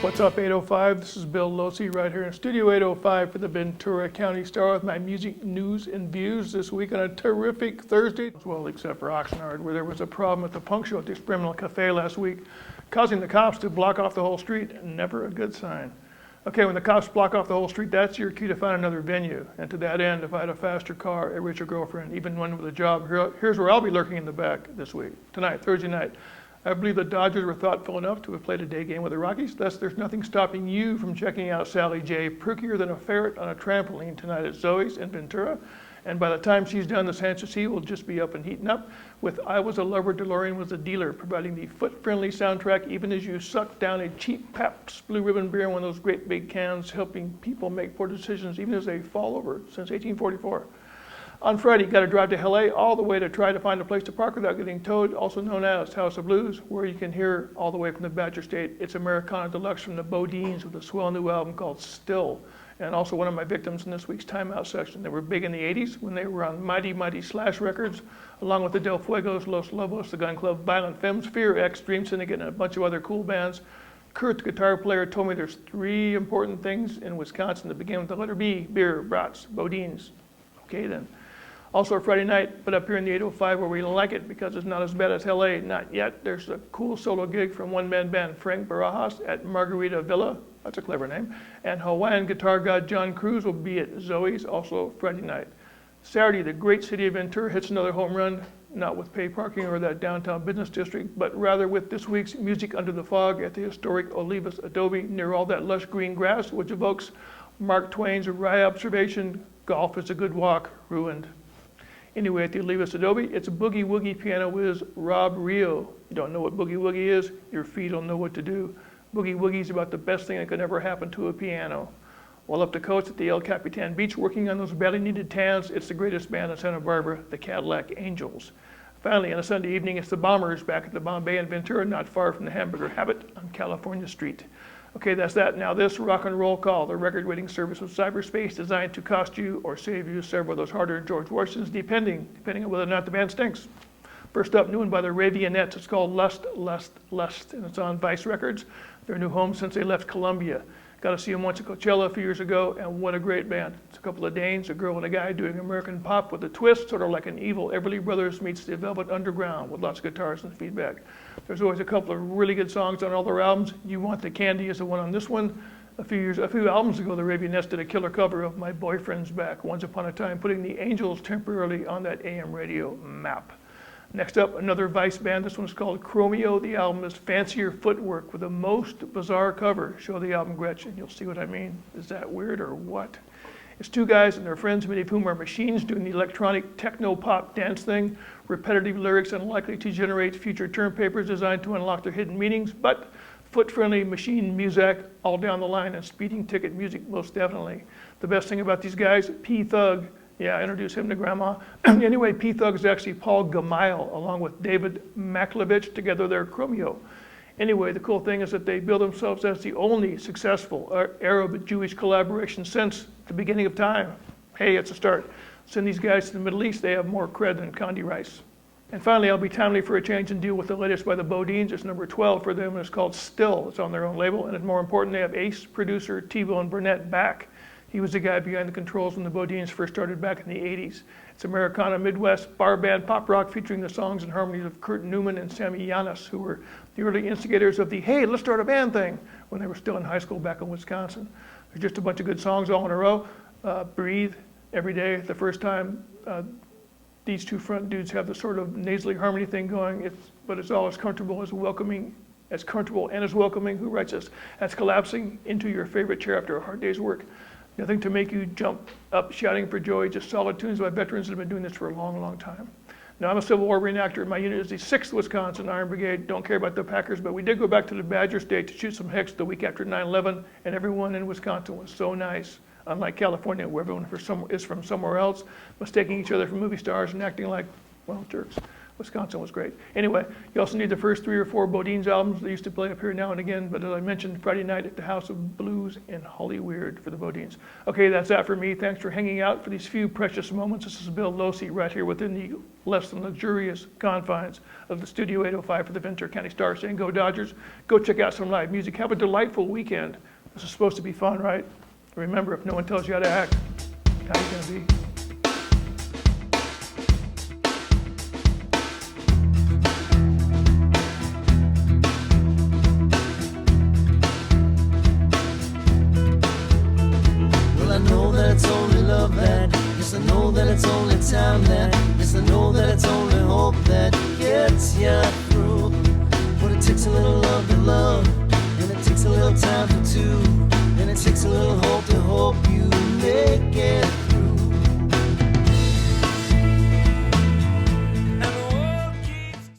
What's up, 805? This is Bill Losi right here in Studio 805 for the Ventura County Star with my music news and views this week on a terrific Thursday. Well, except for Oxnard, where there was a problem at the punk show at the Experimental Cafe last week, causing the cops to block off the whole street. Never a good sign. Okay, when the cops block off the whole street, that's your cue to find another venue. And to that end, if I had a faster car, a richer girlfriend, even one with a job, here's where I'll be lurking in the back this week. Tonight, Thursday night. I believe the Dodgers were thoughtful enough to have played a day game with the Rockies. Thus, there's nothing stopping you from checking out Sally J, perkier than a ferret on a trampoline tonight at Zoe's in Ventura. And by the time she's done, the Sanssouci will just be up and heating up with I Was a Lover, DeLorean Was a Dealer, providing the foot-friendly soundtrack even as you suck down a cheap Pabst Blue Ribbon beer in one of those great big cans, helping people make poor decisions even as they fall over since 1844. On Friday, you got to drive to LA all the way to try to find a place to park without getting towed, also known as House of Blues, where you can hear all the way from the Badger State. It's Americana Deluxe from the Bodines with a swell new album called Still, and also one of my victims in this week's Timeout section. They were big in the 80s when they were on Mighty Mighty Slash Records, along with the Del Fuegos, Los Lobos, the Gun Club, Violent Femmes, Fear X, Dream Syndicate, and a bunch of other cool bands. Kurt, the guitar player, told me there's 3 important things in Wisconsin that begin with the letter B: beer, brats, Bodines. Okay then. Also Friday night, but up here in the 805 where we like it because it's not as bad as LA, not yet. There's a cool solo gig from one-man band Frank Barajas at Margarita Villa, that's a clever name, and Hawaiian guitar god John Cruz will be at Zoe's, also Friday night. Saturday, the great city of Ventura hits another home run, not with pay parking or that downtown business district, but rather with this week's Music Under the Fog at the historic Olivas Adobe near all that lush green grass, which evokes Mark Twain's wry observation, golf is a good walk, ruined. Anyway, at the Olivas Adobe, it's Boogie Woogie piano whiz Rob Rio. You don't know what Boogie Woogie is? Your feet will know what to do. Boogie Woogie's about the best thing that could ever happen to a piano. While up the coast at the El Capitan Beach working on those badly needed tans, it's the greatest band in Santa Barbara, the Cadillac Angels. Finally, on a Sunday evening, it's the Bombers back at the Bombay in Ventura, not far from the Hamburger Habit on California Street. Okay, that's that. Now this rock and roll call, the record-rating service of cyberspace designed to cost you or save you several of those hard-earned George Washingtons, depending on whether or not the band stinks. First up, new one by the Ravionettes. It's called Lust, Lust, Lust, and it's on Vice Records. Their new home since they left Columbia. Got to see them once at Coachella a few years ago, and what a great band. It's a couple of Danes, a girl and a guy doing American pop with a twist, sort of like an evil Everly Brothers meets the Velvet Underground with lots of guitars and feedback. There's always a couple of really good songs on all their albums. You Want the Candy is the one on this one. A few albums ago, the Ravionettes did a killer cover of My Boyfriend's Back, Once Upon a Time, putting the Angels temporarily on that AM radio map. Next up, another Vice band. This one's called Chromeo. The album is Fancier Footwork with the most bizarre cover. Show the album, Gretchen. You'll see what I mean. Is that weird or what? It's 2 guys and their friends, many of whom are machines, doing the electronic techno-pop dance thing, repetitive lyrics unlikely to generate future term papers designed to unlock their hidden meanings, but foot-friendly machine music all down the line and speeding ticket music most definitely. The best thing about these guys, P-Thug. Yeah, I introduced him to Grandma. Anyway, P-Thug is actually Paul Gamayel, along with David Maklovich. Together they're Chromeo. Anyway, the cool thing is that they bill themselves as the only successful Arab-Jewish collaboration since the beginning of time. Hey, it's a start. Send these guys to the Middle East, they have more cred than Condi Rice. And finally, I'll be timely for a change and deal with the latest by the Bodines. It's number 12 for them, and it's called Still. It's on their own label, and it's more important, they have ace producer T-Bone Burnett back. He was the guy behind the controls when the Bodines first started back in the 80s. It's Americana Midwest bar band pop rock featuring the songs and harmonies of Kurt Newman and Sammy Yanis, who were the early instigators of the hey, let's start a band thing when they were still in high school back in Wisconsin. There's just a bunch of good songs all in a row. Breathe, Every Day, the first time these 2 front dudes have the sort of nasally harmony thing going, but it's all as comfortable, as welcoming, as comfortable and as welcoming. Who writes this? As collapsing into your favorite chair after a hard day's work. Nothing to make you jump up shouting for joy, just solid tunes by veterans that have been doing this for a long, long time. Now, I'm a Civil War reenactor. My unit is the 6th Wisconsin Iron Brigade. Don't care about the Packers, but we did go back to the Badger State to shoot some hicks the week after 9/11, and everyone in Wisconsin was so nice. Unlike California, where everyone is from somewhere else, mistaking each other for movie stars and acting like, well, jerks. Wisconsin was great. Anyway, you also need the first 3 or 4 Bodines albums. They used to play up here now and again, but as I mentioned, Friday night at the House of Blues in Hollyweird for the Bodines. Okay, that's that for me. Thanks for hanging out for these few precious moments. This is Bill Losey right here within the less than luxurious confines of the Studio 805 for the Ventura County Star, saying go Dodgers. Go check out some live music. Have a delightful weekend. This is supposed to be fun, right? Remember, if no one tells you how to act, how are you going to be? It's only love that, yes I know that it's only time that, yes I know that it's only hope that gets you through. But it takes a little love to love,